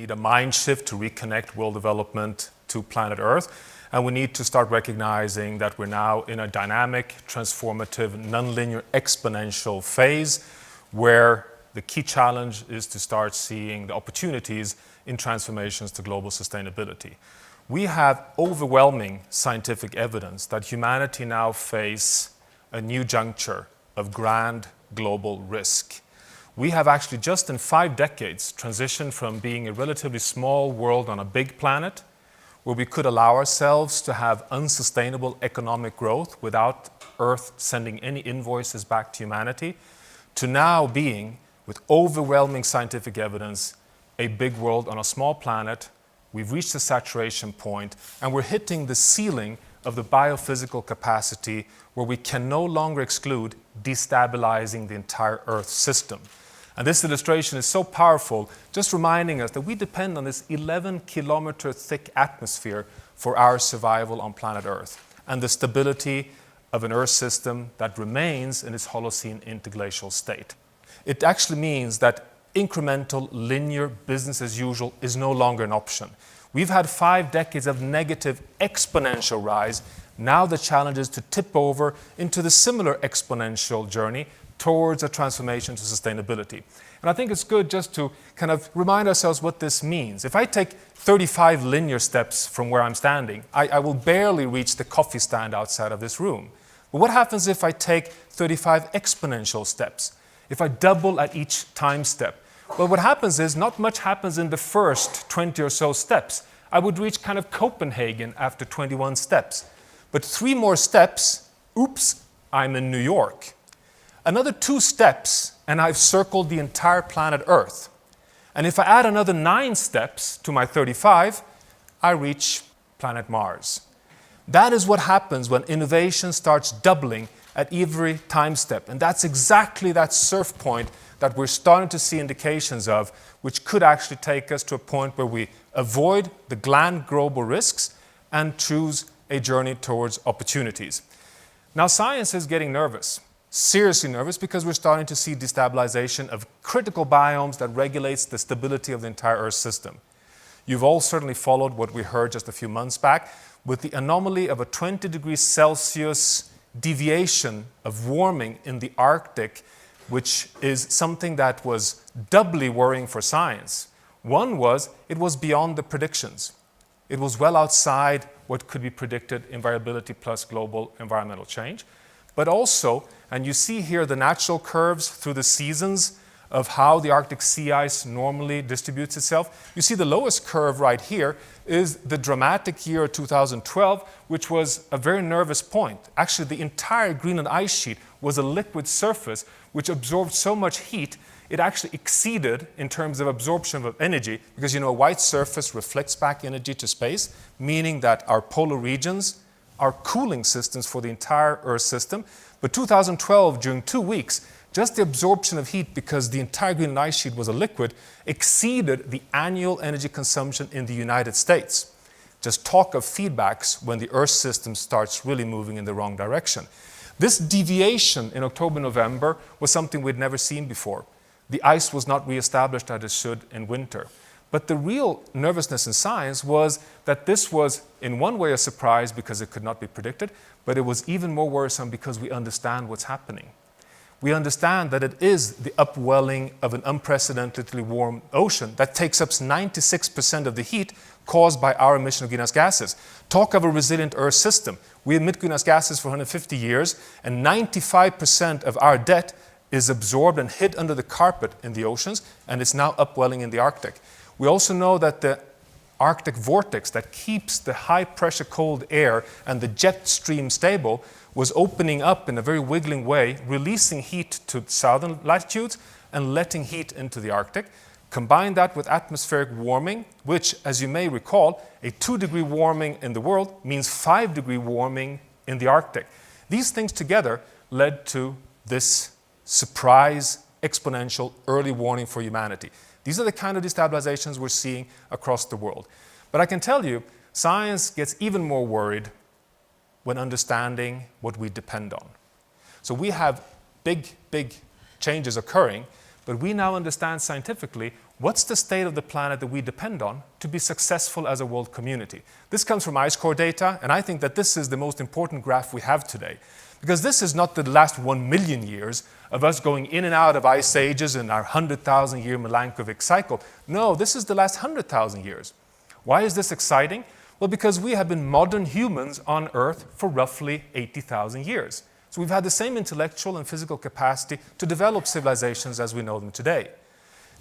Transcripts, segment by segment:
need a mind shift to reconnect world development to planet Earth. And we need to start recognizing that we're now in a dynamic, transformative, nonlinear, exponential phase where the key challenge is to start seeing the opportunities in transformations to global sustainability. We have overwhelming scientific evidence that humanity now face a new juncture of grand global risk. We have actually just in 5 decades transitioned from being a relatively small world on a big planet where we could allow ourselves to have unsustainable economic growth without Earth sending any invoices back to humanity, to now being, with overwhelming scientific evidence, a big world on a small planet. We've reached a saturation point and we're hitting the ceiling of the biophysical capacity where we can no longer exclude destabilizing the entire Earth system. And this illustration is so powerful, just reminding us that we depend on this 11-kilometer thick atmosphere for our survival on planet Earth and the stability of an Earth system that remains in its Holocene interglacial state. It actually means that incremental, linear business as usual is no longer an option. We've had 5 decades of negative exponential rise. Now the challenge is to tip over into the similar exponential journey towards a transformation to sustainability. And I think it's good just to kind of remind ourselves what this means. If I take 35 linear steps from where I'm standing, I will barely reach the coffee stand outside of this room. But what happens if I take 35 exponential steps? If I double at each time step? Well, what happens is not much happens in the first 20 or so steps. I would reach kind of Copenhagen after 21 steps. But 3 more steps, oops, I'm in New York. Another 2 steps, and I've circled the entire planet Earth. And if I add another 9 steps to my 35, I reach planet Mars. That is what happens when innovation starts doubling at every time step. And that's exactly that surf point that we're starting to see indications of, which could actually take us to a point where we avoid the grand global risks and choose a journey towards opportunities. Now, science is getting nervous. Seriously nervous, because we're starting to see destabilization of critical biomes that regulates the stability of the entire Earth system. You've all certainly followed what we heard just a few months back with the anomaly of a 20 degrees Celsius deviation of warming in the Arctic, which is something that was doubly worrying for science. One was, it was beyond the predictions. It was well outside what could be predicted in variability plus global environmental change. But also, and you see here the natural curves through the seasons of how the Arctic sea ice normally distributes itself. You see the lowest curve right here is the dramatic year 2012, which was a very nervous point. Actually, the entire Greenland ice sheet was a liquid surface which absorbed so much heat, it actually exceeded in terms of absorption of energy, because you know a white surface reflects back energy to space, meaning that our polar regions are cooling systems for the entire Earth system. But 2012, during 2 weeks, just the absorption of heat, because the entire Greenland ice sheet was a liquid, exceeded the annual energy consumption in the United States. Just talk of feedbacks when the Earth system starts really moving in the wrong direction. This deviation in October, November was something we'd never seen before. The ice was not reestablished as it should in winter. But the real nervousness in science was that this was, in one way, a surprise because it could not be predicted, but it was even more worrisome because we understand what's happening. We understand that it is the upwelling of an unprecedentedly warm ocean that takes up 96% of the heat caused by our emission of greenhouse gases. Talk of a resilient Earth system. We emit greenhouse gases for 150 years, and 95% of our debt is absorbed and hid under the carpet in the oceans, and it's now upwelling in the Arctic. We also know that the Arctic vortex that keeps the high-pressure cold air and the jet stream stable was opening up in a very wiggling way, releasing heat to southern latitudes and letting heat into the Arctic. Combine that with atmospheric warming, which, as you may recall, a 2-degree warming in the world means 5-degree warming in the Arctic. These things together led to this surprise, exponential early warning for humanity. These are the kind of destabilizations we're seeing across the world. But I can tell you, science gets even more worried when understanding what we depend on. So we have big changes occurring, but we now understand scientifically what's the state of the planet that we depend on to be successful as a world community? This comes from ice core data, and I think that this is the most important graph we have today. Because this is not the last 1 million years of us going in and out of ice ages in our 100,000 year Milankovitch cycle. No, this is the last 100,000 years. Why is this exciting? Well, because we have been modern humans on Earth for roughly 80,000 years. So we've had the same intellectual and physical capacity to develop civilizations as we know them today.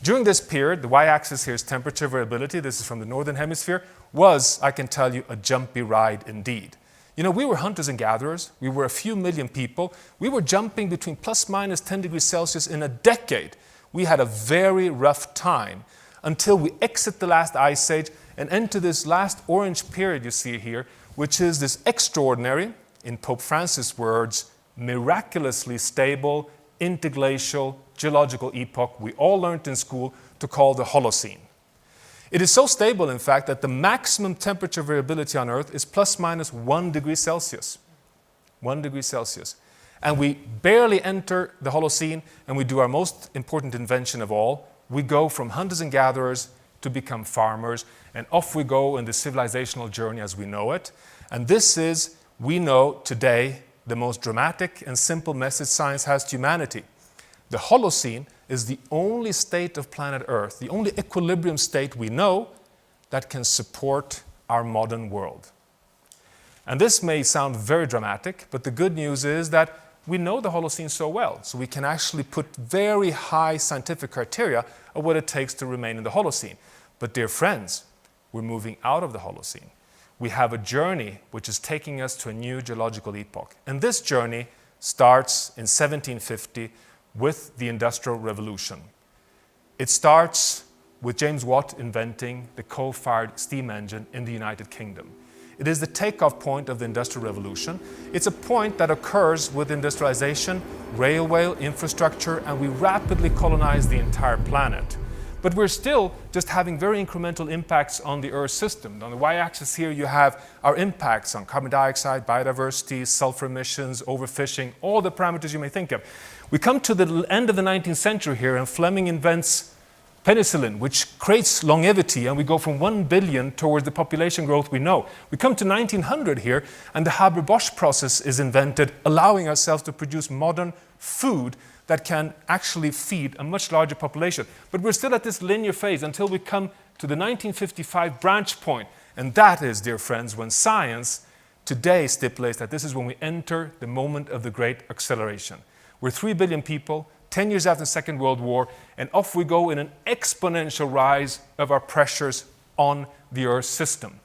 During this period, the y-axis here is temperature variability, this is from the northern hemisphere, was, I can tell you, a jumpy ride indeed. You know, we were hunters and gatherers, we were a few million people, we were jumping between plus minus 10 degrees Celsius in a decade. We had a very rough time until we exit the last ice age and enter this last orange period you see here, which is this extraordinary, in Pope Francis' words, miraculously stable, interglacial geological epoch we all learned in school to call the Holocene. It is so stable, in fact, that the maximum temperature variability on Earth is plus minus 1 degree Celsius. 1 degree Celsius. And we barely enter the Holocene, and we do our most important invention of all. We go from hunters and gatherers to become farmers, and off we go in the civilizational journey as we know it. And this is, we know today, the most dramatic and simple message science has to humanity. The Holocene is the only state of planet Earth, the only equilibrium state we know that can support our modern world. And this may sound very dramatic, but the good news is that we know the Holocene so well, so we can actually put very high scientific criteria of what it takes to remain in the Holocene. But dear friends, we're moving out of the Holocene. We have a journey which is taking us to a new geological epoch. And this journey starts in 1750 with the Industrial Revolution. It starts with James Watt inventing the coal-fired steam engine in the United Kingdom. It is the takeoff point of the Industrial Revolution. It's a point that occurs with industrialization, railway, infrastructure, and we rapidly colonize the entire planet. But we're still just having very incremental impacts on the Earth system. On the y-axis here you have our impacts on carbon dioxide, biodiversity, sulfur emissions, overfishing, all the parameters you may think of. We come to the end of the 19th century here, and Fleming invents penicillin, which creates longevity, and we go from 1 billion towards the population growth we know. We come to 1900 here, and the Haber-Bosch process is invented, allowing ourselves to produce modern food that can actually feed a much larger population. But we're still at this linear phase until we come to the 1955 branch point. And that is, dear friends, when science today stipulates that this is when we enter the moment of the great acceleration. We're 3 billion people, 10 years after the Second World War, and off we go in an exponential rise of our pressures on the Earth system.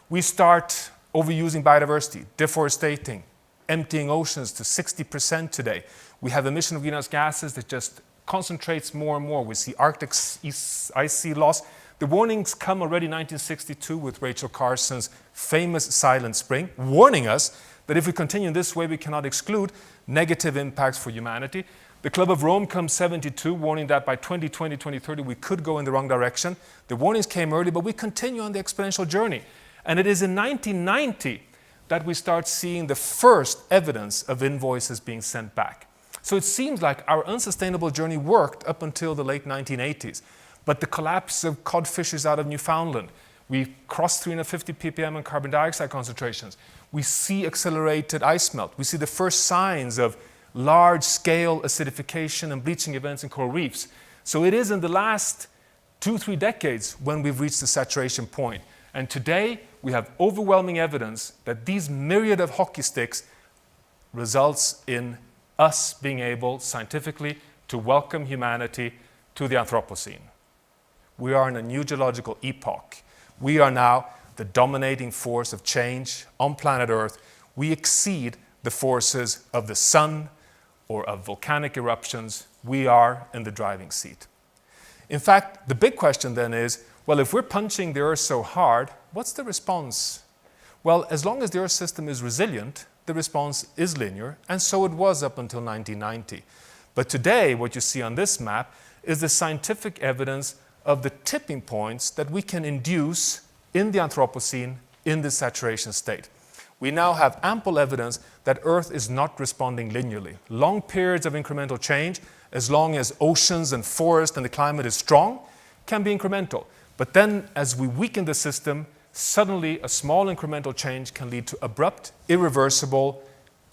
We start overusing biodiversity, deforesting, emptying oceans to 60% today. We have emission of greenhouse gases that just concentrates more and more. We see Arctic ice sea loss. The warnings come already in 1962 with Rachel Carson's famous Silent Spring, warning us that if we continue in this way, we cannot exclude negative impacts for humanity. The Club of Rome comes 72, warning that by 2020, 2030, we could go in the wrong direction. The warnings came early, but we continue on the exponential journey. And it is in 1990 that we start seeing the first evidence of invoices being sent back. So it seems like our unsustainable journey worked up until the late 1980s. But the collapse of cod fisheries out of Newfoundland, we crossed 350 ppm in carbon dioxide concentrations. We see accelerated ice melt. We see the first signs of large-scale acidification and bleaching events in coral reefs. So it is in the last 2-3 decades when we've reached the saturation point. And today, we have overwhelming evidence that these myriad of hockey sticks results in us being able, scientifically, to welcome humanity to the Anthropocene. We are in a new geological epoch. We are now the dominating force of change on planet Earth. We exceed the forces of the sun or of volcanic eruptions. We are in the driving seat. In fact, the big question then is, well, if we're punching the Earth so hard, what's the response? Well, as long as the Earth system is resilient, the response is linear, and so it was up until 1990. But today, what you see on this map is the scientific evidence of the tipping points that we can induce in the Anthropocene in the saturation state. We now have ample evidence that Earth is not responding linearly. Long periods of incremental change, as long as oceans and forests and the climate is strong, can be incremental. But then as we weaken the system, suddenly a small incremental change can lead to abrupt, irreversible,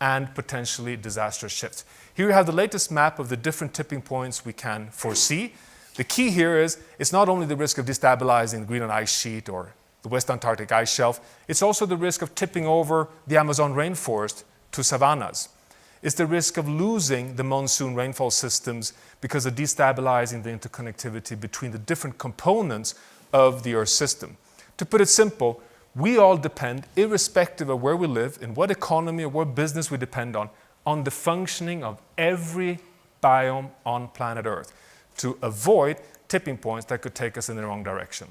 and potentially disastrous shifts. Here you have the latest map of the different tipping points we can foresee. The key here is it's not only the risk of destabilizing the Greenland ice sheet or the West Antarctic ice shelf, it's also the risk of tipping over the Amazon rainforest to savannas. It's the risk of losing the monsoon rainfall systems because of destabilizing the interconnectivity between the different components of the Earth system. To put it simple, we all depend, irrespective of where we live, in what economy or what business we depend on the functioning of every biome on planet Earth to avoid tipping points that could take us in the wrong direction.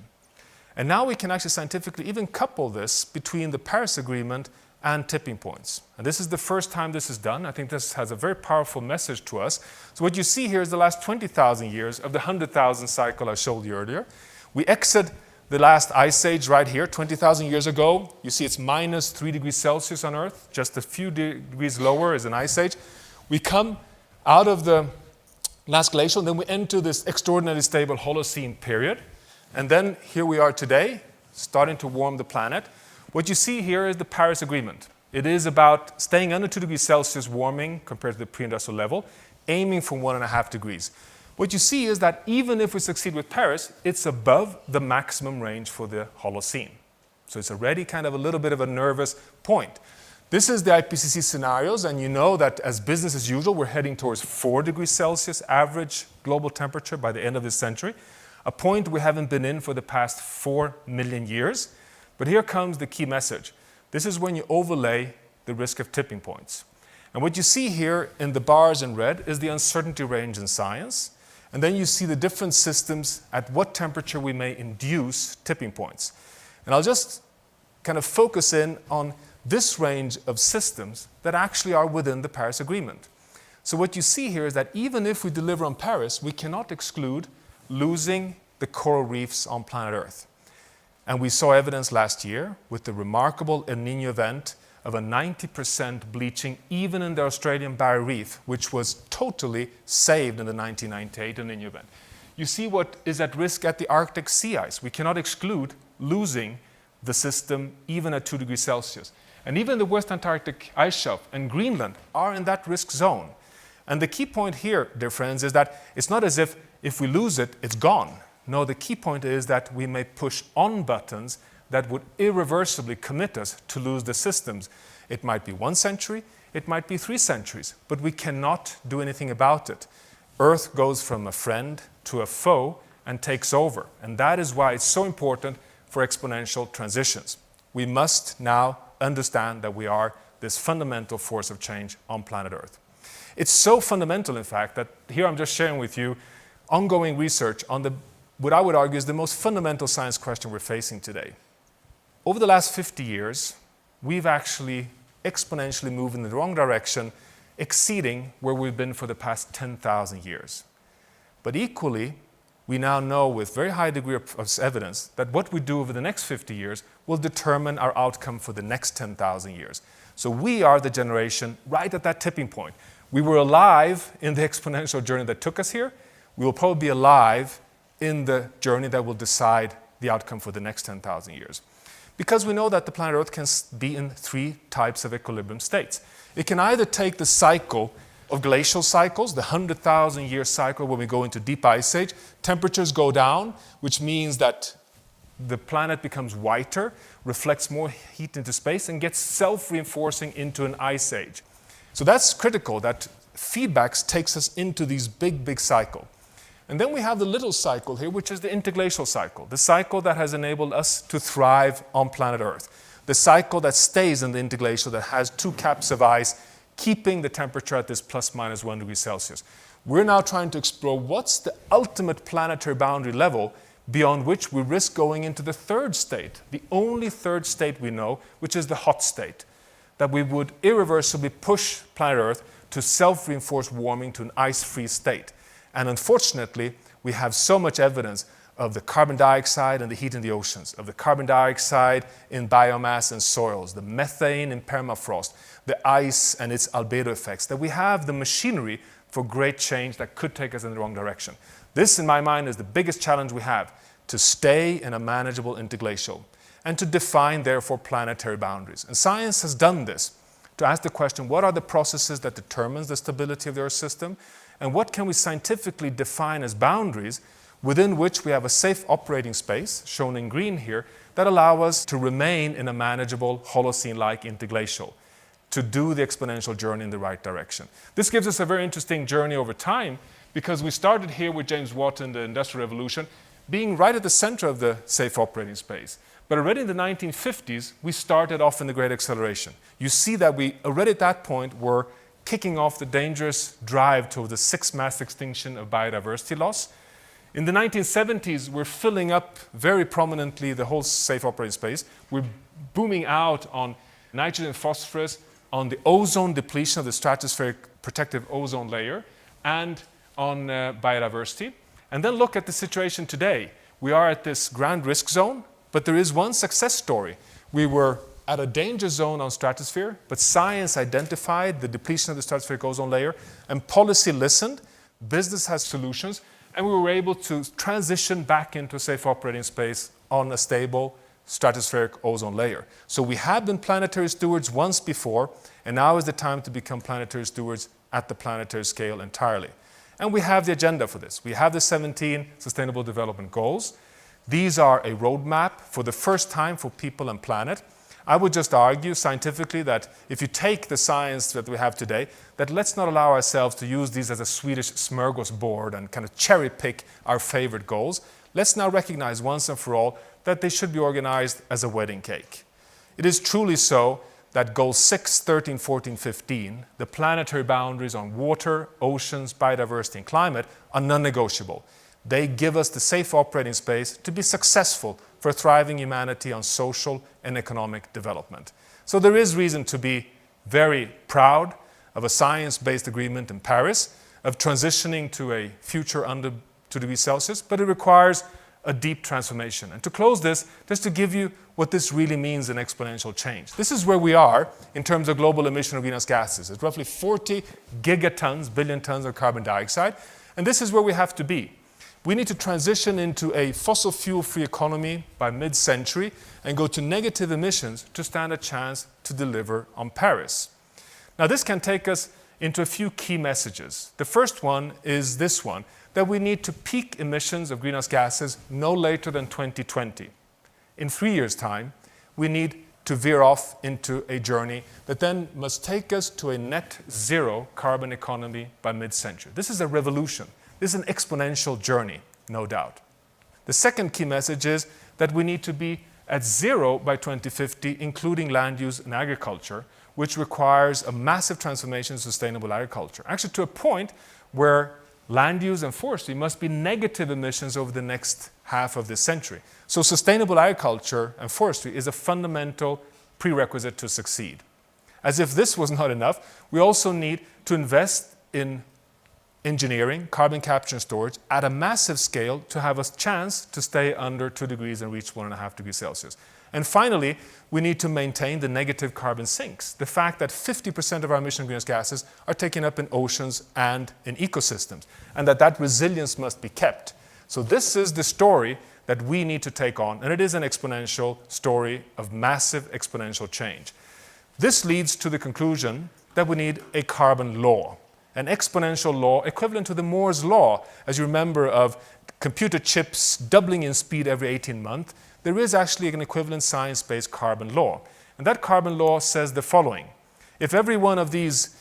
And now we can actually scientifically even couple this between the Paris Agreement and tipping points. And this is the first time this is done. I think this has a very powerful message to us. So what you see here is the last 20,000 years of the 100,000 cycle I showed you earlier. We exit the last ice age right here, 20,000 years ago. You see it's minus 3 degrees Celsius on Earth. Just a few degrees lower is an ice age. We come out of the last glacial, and then we enter this extraordinarily stable Holocene period. And then here we are today, starting to warm the planet. What you see here is the Paris Agreement. It is about staying under 2 degrees Celsius warming compared to the pre-industrial level, aiming for 1.5 degrees. What you see is that even if we succeed with Paris, it's above the maximum range for the Holocene. So it's already kind of a little bit of a nervous point. This is the IPCC scenarios, and you know that as business as usual, we're heading towards 4 degrees Celsius average global temperature by the end of this century, a point we haven't been in for the past 4 million years. But here comes the key message. This is when you overlay the risk of tipping points. And what you see here in the bars in red is the uncertainty range in science. And then you see the different systems at what temperature we may induce tipping points. And I'll just kind of focus in on this range of systems that actually are within the Paris Agreement. So what you see here is that even if we deliver on Paris, we cannot exclude losing the coral reefs on planet Earth. And we saw evidence last year with the remarkable El Niño event of a 90% bleaching even in the Australian Barrier Reef, which was totally saved in the 1998 El Niño event. You see what is at risk at the Arctic sea ice. We cannot exclude losing the system even at 2 degrees Celsius. And even the West Antarctic ice shelf and Greenland are in that risk zone. And the key point here, dear friends, is that it's not as if we lose it, it's gone. No, the key point is that we may push on buttons that would irreversibly commit us to lose the systems. It might be 1 century, it might be 3 centuries, but we cannot do anything about it. Earth goes from a friend to a foe and takes over. And that is why it's so important for exponential transitions. We must now understand that we are this fundamental force of change on planet Earth. It's so fundamental, in fact, that here I'm just sharing with you ongoing research on what I would argue is the most fundamental science question we're facing today. Over the last 50 years, we've actually exponentially moved in the wrong direction, exceeding where we've been for the past 10,000 years. But equally, we now know with very high degree of evidence that what we do over the next 50 years will determine our outcome for the next 10,000 years. So we are the generation right at that tipping point. We were alive in the exponential journey that took us here. We will probably be alive in the journey that will decide the outcome for the next 10,000 years. Because we know that the planet Earth can be in 3 types of equilibrium states. It can either take the cycle of glacial cycles, the 100,000 year cycle when we go into deep ice age. Temperatures go down, which means that the planet becomes whiter, reflects more heat into space, and gets self-reinforcing into an ice age. So that's critical, that feedbacks takes us into these big cycle. And then we have the little cycle here, which is the interglacial cycle, the cycle that has enabled us to thrive on planet Earth, the cycle that stays in the interglacial that has 2 caps of ice, keeping the temperature at this plus minus 1 degree Celsius. We're now trying to explore what's the ultimate planetary boundary level beyond which we risk going into the 3rd state, the only 3rd state we know, which is the hot state, that we would irreversibly push planet Earth to self-reinforced warming to an ice-free state. And unfortunately, we have so much evidence of the carbon dioxide and the heat in the oceans, of the carbon dioxide in biomass and soils, the methane in permafrost, the ice and its albedo effects, that we have the machinery for great change that could take us in the wrong direction. This, in my mind, is the biggest challenge we have, to stay in a manageable interglacial and to define, therefore, planetary boundaries. And science has done this to ask the question, what are the processes that determine the stability of the Earth system, and what can we scientifically define as boundaries within which we have a safe operating space, shown in green here, that allow us to remain in a manageable Holocene-like interglacial, to do the exponential journey in the right direction. This gives us a very interesting journey over time, because we started here with James Watt in the Industrial Revolution, being right at the center of the safe operating space. But already in the 1950s, we started off in the Great Acceleration. You see that we already at that point were kicking off the dangerous drive toward the sixth mass extinction of biodiversity loss. In the 1970s, we're filling up very prominently the whole safe operating space. We're booming out on nitrogen and phosphorus, on the ozone depletion of the stratospheric protective ozone layer, and on biodiversity. And then look at the situation today. We are at this grand risk zone, but there is one success story. We were at a danger zone on stratosphere, but science identified the depletion of the stratospheric ozone layer, and policy listened, business has solutions, and we were able to transition back into a safe operating space on a stable stratospheric ozone layer. So we have been planetary stewards once before, and now is the time to become planetary stewards at the planetary scale entirely. And we have the agenda for this. We have the 17 Sustainable Development Goals. These are a roadmap for the first time for people and planet. I would just argue scientifically that if you take the science that we have today, that let's not allow ourselves to use these as a Swedish smorgasbord and kind of cherry pick our favorite goals. Let's now recognize once and for all that they should be organized as a wedding cake. It is truly so that goals 6, 13, 14, 15, the planetary boundaries on water, oceans, biodiversity, and climate, are non-negotiable. They give us the safe operating space to be successful for thriving humanity on social and economic development. So there is reason to be very proud of a science-based agreement in Paris, of transitioning to a future under 2 degrees Celsius, but it requires a deep transformation. And to close this, just to give you what this really means in exponential change. This is where we are in terms of global emission of greenhouse gases. It's roughly 40 gigatons, billion tons of carbon dioxide, and this is where we have to be. We need to transition into a fossil fuel-free economy by mid-century and go to negative emissions to stand a chance to deliver on Paris. Now this can take us into a few key messages. The first one is this one, that we need to peak emissions of greenhouse gases no later than 2020. In 3 years' time, we need to veer off into a journey that then must take us to a net zero carbon economy by mid-century. This is a revolution. This is an exponential journey, no doubt. The second key message is that we need to be at zero by 2050, including land use and agriculture, which requires a massive transformation in sustainable agriculture. Actually, to a point where land use and forestry must be negative emissions over the next half of this century. So sustainable agriculture and forestry is a fundamental prerequisite to succeed. As if this was not enough, we also need to invest in engineering, carbon capture and storage at a massive scale to have a chance to stay under 2 degrees and reach 1.5 degrees Celsius. And finally, we need to maintain the negative carbon sinks. The fact that 50% of our emission greenhouse gases are taken up in oceans and in ecosystems, and that resilience must be kept. So this is the story that we need to take on, and it is an exponential story of massive exponential change. This leads to the conclusion that we need a carbon law, an exponential law equivalent to the Moore's law, as you remember, of computer chips doubling in speed every 18 months. There is actually an equivalent science-based carbon law. And that carbon law says the following. If every one of these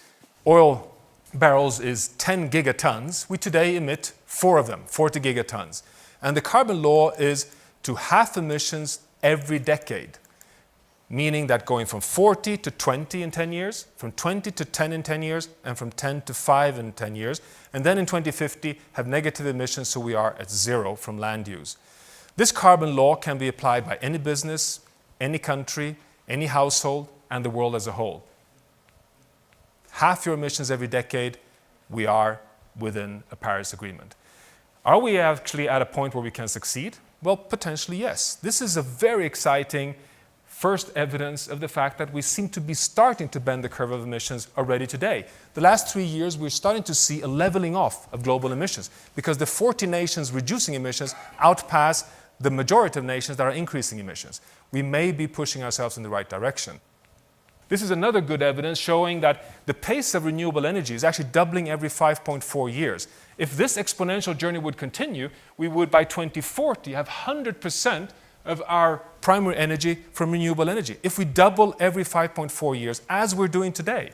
oil barrels is 10 gigatons, we today emit 4 of them, 40 gigatons. And the carbon law is to half emissions every decade, meaning that going from 40 to 20 in 10 years, from 20 to 10 in 10 years, and from 10 to 5 in 10 years, and then in 2050 have negative emissions, so we are at zero from land use. This carbon law can be applied by any business, any country, any household, and the world as a whole. Half your emissions every decade, we are within a Paris Agreement. Are we actually at a point where we can succeed? Well, potentially yes. This is a very exciting first evidence of the fact that we seem to be starting to bend the curve of emissions already today. The last 3 years, we're starting to see a leveling off of global emissions because the 40 nations reducing emissions outpass the majority of nations that are increasing emissions. We may be pushing ourselves in the right direction. This is another good evidence showing that the pace of renewable energy is actually doubling every 5.4 years. If this exponential journey would continue, we would by 2040 have 100% of our primary energy from renewable energy. If we double every 5.4 years, as we're doing today.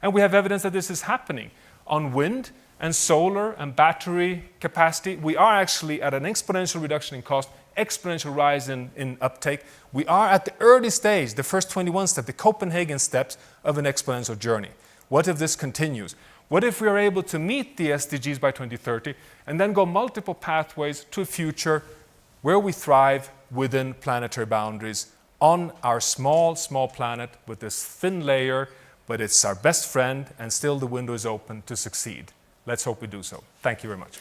And we have evidence that this is happening. On wind and solar and battery capacity, we are actually at an exponential reduction in cost, exponential rise in uptake. We are at the early stage, the first 21 steps, the Copenhagen steps of an exponential journey. What if this continues? What if we are able to meet the SDGs by 2030 and then go multiple pathways to a future where we thrive within planetary boundaries on our small, small planet with this thin layer, but it's our best friend and still the window is open to succeed. Let's hope we do so. Thank you very much.